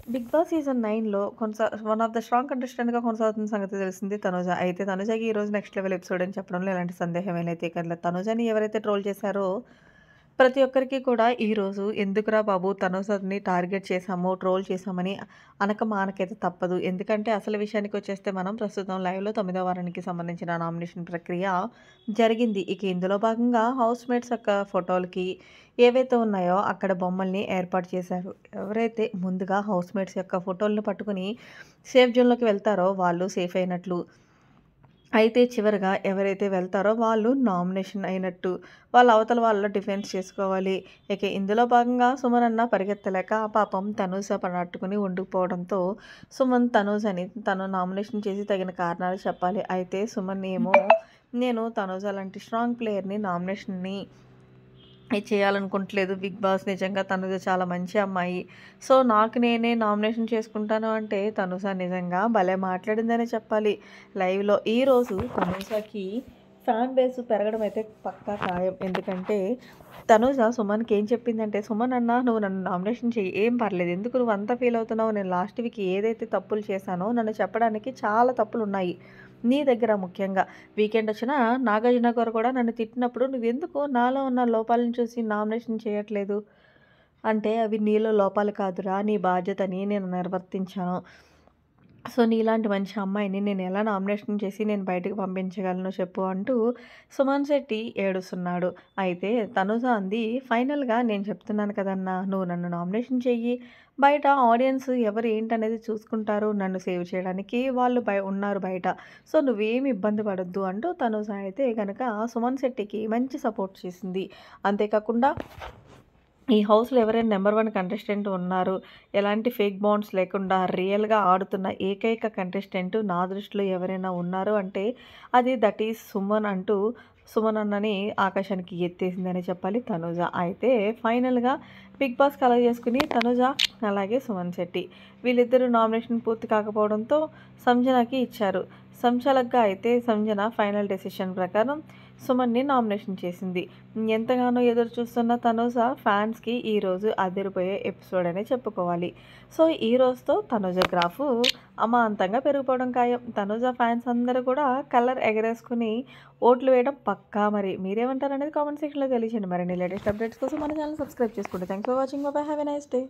'Big Boss' season 9లో one of the strong కంటెస్టెంట్‌గా కొనసాగుతున్న సంగతి తెలిసిందే తనుజ. అయితే తనుజకి ఈరోజు నెక్స్ట్ లెవెల్ ఎపిసోడ్ అని చెప్పడంలో ఎలాంటి సందేహమేనైతే లేదు. తనుజని ఎవరైతే ట్రోల్ చేశారో ప్రతి ఒక్కరికి కూడా ఈరోజు ఎందుకురా బాబు తనుజని టార్గెట్ చేశాము, ట్రోల్ చేశామని అనక మానకైతే తప్పదు. ఎందుకంటే అసలు విషయానికొచ్చేస్తే మనం ప్రస్తుతం లైవ్‌లో 9వ వారానికి సంబంధించిన నామినేషన్ ప్రక్రియ జరిగింది. ఇక ఇందులో భాగంగా హౌస్‌మేట్స్ యొక్క ఫోటోలకి ఏవైతే ఉన్నాయో అక్కడ బొమ్మల్ని ఏర్పాటు చేశారు. ఎవరైతే ముందుగా హౌస్‌మేట్స్ యొక్క ఫోటోలను పట్టుకొని సేఫ్ జోన్‌లోకి వెళ్తారో వాళ్ళు సేఫ్ అయినట్లు. అయితే చివరగా ఎవరైతే వెళ్తారో వాళ్ళు నామినేషన్ అయినట్టు. వాళ్ళ అవతల వాళ్ళ డిఫెన్స్ చేసుకోవాలి. ఇక ఇందులో భాగంగా సుమన్ అన్న పరిగెత్తలేక పాపం తనూజ పట్టుకుని వండుకుపోవడంతో సుమన్ తనూజని తను నామినేషన్ చేసి తగిన కారణాలు చెప్పాలి. అయితే సుమన్ ఏమో నేను తనూజ లాంటి స్ట్రాంగ్ ప్లేయర్‌ని నామినేషన్‌ని చేయాలనుకోవట్లేదు. 'బిగ్ బాస్' నిజంగా తనుజ చాలా మంచి అమ్మాయి. సో, నాకు నేనే నామినేషన్ చేసుకుంటాను అంటే తనుజ నిజంగా భలే మాట్లాడిందనే చెప్పాలి. లైవ్‌లో ఈరోజు తనుజకి ఫ్యాన్ బేస్ పెరగడం అయితే పక్కా ఖాయం. ఎందుకంటే తనుజ సుమన్‌కి ఏం చెప్పిందంటే, "సుమన్ అన్న నువ్వు నన్ను నామినేషన్ చెయ్యి. ఏం పర్లేదు. ఎందుకు నువ్వు అంత ఫీల్ అవుతున్నావు? నేను లాస్ట్ వీక్ ఏదైతే తప్పులు చేశానో నన్ను చెప్పడానికి చాలా తప్పులున్నాయి. నీ దగ్గర ముఖ్యంగా. వీకెండ్ వచ్చినా నాగార్జున గారు కూడా నన్ను తిట్టినప్పుడు నువ్వెందుకు నాలో ఉన్న లోపాలను చూసి నామినేషన్ చేయట్లేదు? అంటే అవి నీలో లోపాలు కాదురా! నీ బాధ్యతని నేను నిర్వర్తించాను. సో, నీలాంటి మంచి అమ్మాయిని నేనెలా నామినేషన్ చేసి నేను బయటకి పంపించగలను చెప్పు" అంటూ సుమన్ శెట్టి ఏడుస్తున్నాడు. అయితే తనుజ అంది, "ఫైనల్‌గా నేను చెప్తున్నాను కదన్నా! నువ్వు నన్ను నామినేషన్ చెయ్యి. బయట ఆడియన్స్ ఎవరు ఏంటనేది చూసుకుంటారు. నన్ను సేవ్ చేయడానికి వాళ్ళు ఉన్నారు బయట. సో, నువ్వేమి ఇబ్బంది పడొద్దు" అంటూ తనుజ అయితే గనక సుమన్ శెట్టికి మంచి సపోర్ట్ చేసింది. అంతేకాకుండా ఈ హౌస్‌లో ఎవరైనా నంబర్ 1 కంటెస్టెంట్ ఉన్నారు. ఎలాంటి ఫేక్ బాండ్స్ లేకుండా రియల్‌గా ఆడుతున్న ఏకైక కంటెస్టెంట్ నా దృష్టిలో ఎవరైనా ఉన్నారు అంటే అది దట్ ఈజ్ సుమన్ అంటూ సుమన్ అన్నని ఆకాశానికి ఎత్తేసిందనే చెప్పాలి తనుజ. అయితే ఫైనల్‌గా 'బిగ్ బాస్' కలెక్ట్ చేసుకుని తనుజ అలాగే సుమన్ శెట్టి వీళ్ళిద్దరూ నామినేషన్ పూర్తి కాకపోవడంతో సంజనకి ఇచ్చారు. సంచాలక్‌గా అయితే సంజన ఫైనల్ డెసిషన్ ప్రకారం సుమన్‌ని నామినేషన్ చేసింది. ఎంతగానో ఎదురు చూస్తున్న తనుజ ఫ్యాన్స్‌కి ఈరోజు అదిరిపోయే ఎపిసోడ్ అనే చెప్పుకోవాలి. సో, ఈ రోజుతో తనుజ గ్రాఫు అమాంతంగా పెరిగిపోవడం ఖాయం. తనుజ ఫ్యాన్స్ అందరూ కూడా కలర్ ఎగరేసుకొని ఓట్లు వేయడం పక్కా మరి. మీరేమంటారనేది కామెంట్ సెక్షన్‌లో తెలియజేయండి. మరిన్ని లేటెస్ట్ అప్డేట్స్ కోసం మన ఛానెల్ సబ్స్క్రైబ్ చేసుకోండి. Thanks for watching. By by. Have a nice day.